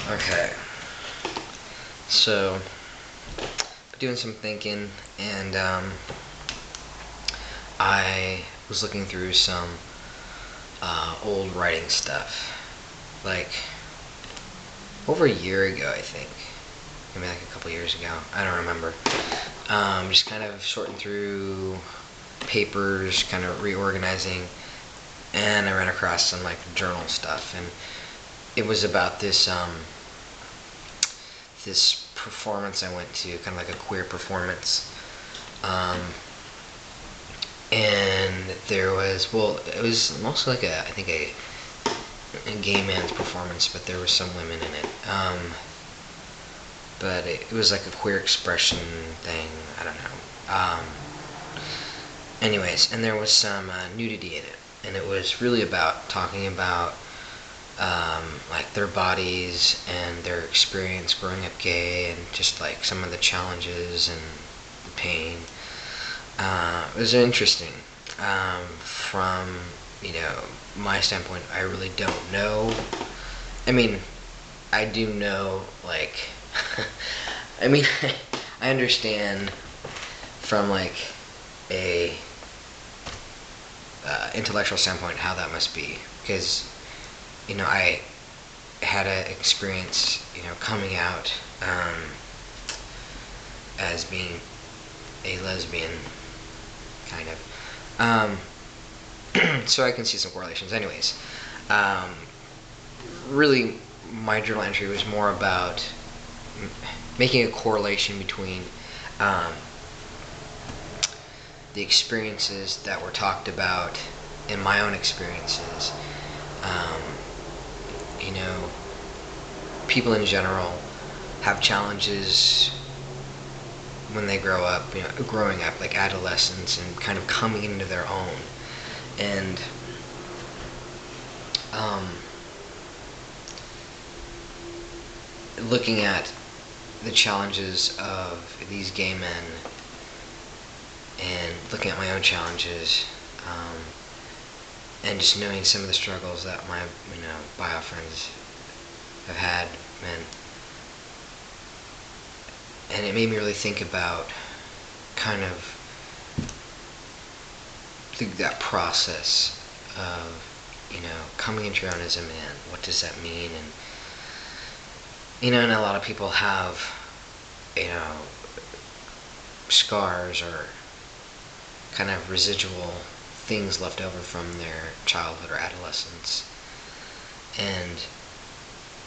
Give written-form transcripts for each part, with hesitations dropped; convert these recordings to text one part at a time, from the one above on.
Okay, so doing some thinking, and I was looking through some old writing stuff, like over a year ago, I think, maybe like a couple years ago. I don't remember. Just kind of sorting through papers, kind of reorganizing, and I ran across some like journal stuff, and it was about this performance I went to, kind of like a queer performance. And there was, well, it was mostly like I think a gay man's performance, but there were some women in it. But it was like a queer expression thing. I don't know. Anyways, and there was some nudity in it, and it was really about talking about like their bodies and their experience growing up gay, and just like some of the challenges and the pain. It was interesting. From my standpoint, I really don't know. I mean, I do know, like, I mean, I understand from like a intellectual standpoint how that must be, because I had an experience, coming out as being a lesbian, kind of. So I can see some correlations. Anyways, really, my journal entry was more about making a correlation between the experiences that were talked about in my own experiences. People in general have challenges when they grow up, growing up, like adolescence, and kind of coming into their own. And looking at the challenges of these gay men, and looking at my own challenges, and just knowing some of the struggles that my bio friends have had, and it made me really think about kind of that process of coming into your own as a man. What does that mean? And a lot of people have scars or kind of residual things left over from their childhood or adolescence. And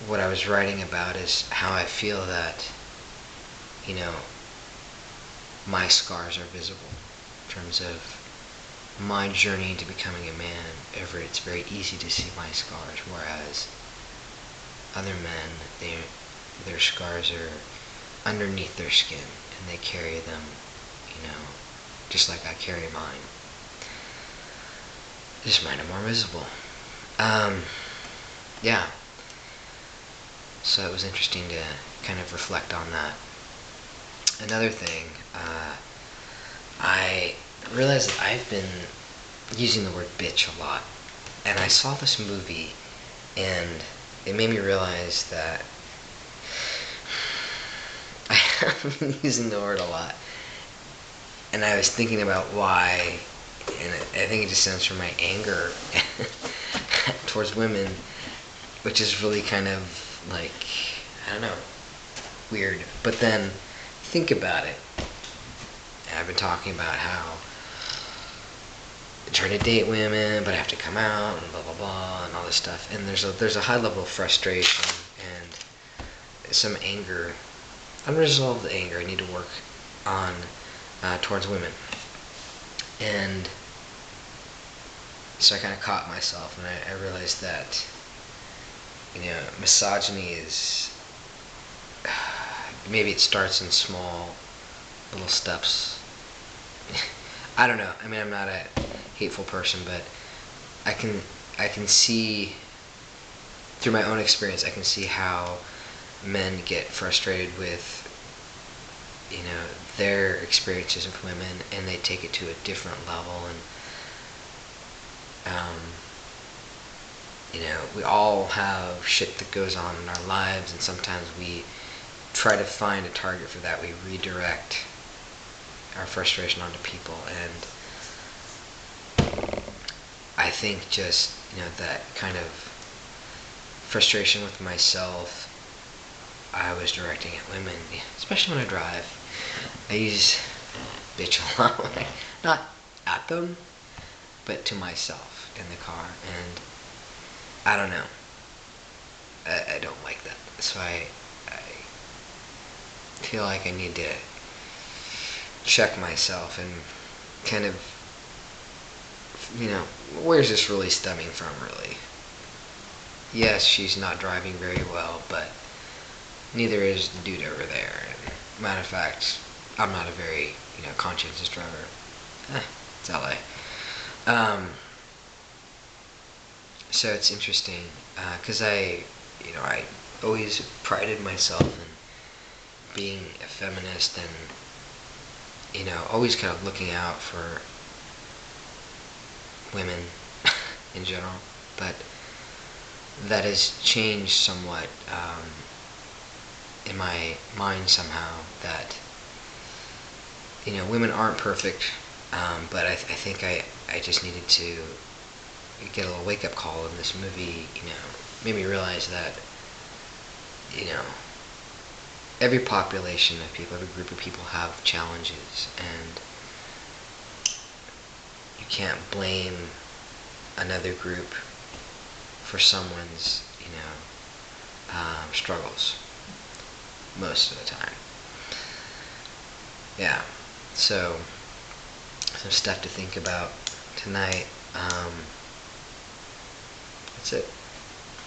what I was writing about is how I feel that my scars are visible in terms of my journey into becoming a man. It's very easy to see my scars, whereas other men, their scars are underneath their skin, and they carry them, just like I carry mine. Just mine are more visible. Yeah. So it was interesting to kind of reflect on that. Another thing, I realized that I've been using the word bitch a lot. And I saw this movie, and it made me realize that I have been using the word a lot. And I was thinking about why, and I think it just stems from my anger towards women, which is really kind of like, I don't know, weird. But then think about it. And I've been talking about how I'm trying to date women, but I have to come out, and blah blah blah, and all this stuff. And there's a high level of frustration and some anger, unresolved anger I need to work on towards women. And so I kind of caught myself, and I realized that misogyny is, maybe it starts in small little steps. I don't know. I mean, I'm not a hateful person, but I can see through my own experience, I can see how men get frustrated with their experiences with women, and they take it to a different level, and we all have shit that goes on in our lives, and sometimes we try to find a target for that. We redirect our frustration onto people, and I think just, that kind of frustration with myself, I was directing at women, especially when I drive. I use bitch a lot, not at them, but to myself in the car, and I don't know. I don't like that. So I feel like I need to check myself and kind of, where's this really stemming from, really? Yes, she's not driving very well, but neither is the dude over there. And matter of fact, I'm not a very, conscientious driver. It's LA. So it's interesting, because I always prided myself in being a feminist and, always kind of looking out for women in general. But that has changed somewhat in my mind somehow, that, women aren't perfect, but I think I just needed to get a little wake-up call in this movie, made me realize that, every population of people, every group of people have challenges, and you can't blame another group for someone's, struggles most of the time. Yeah, so some stuff to think about tonight. That's it.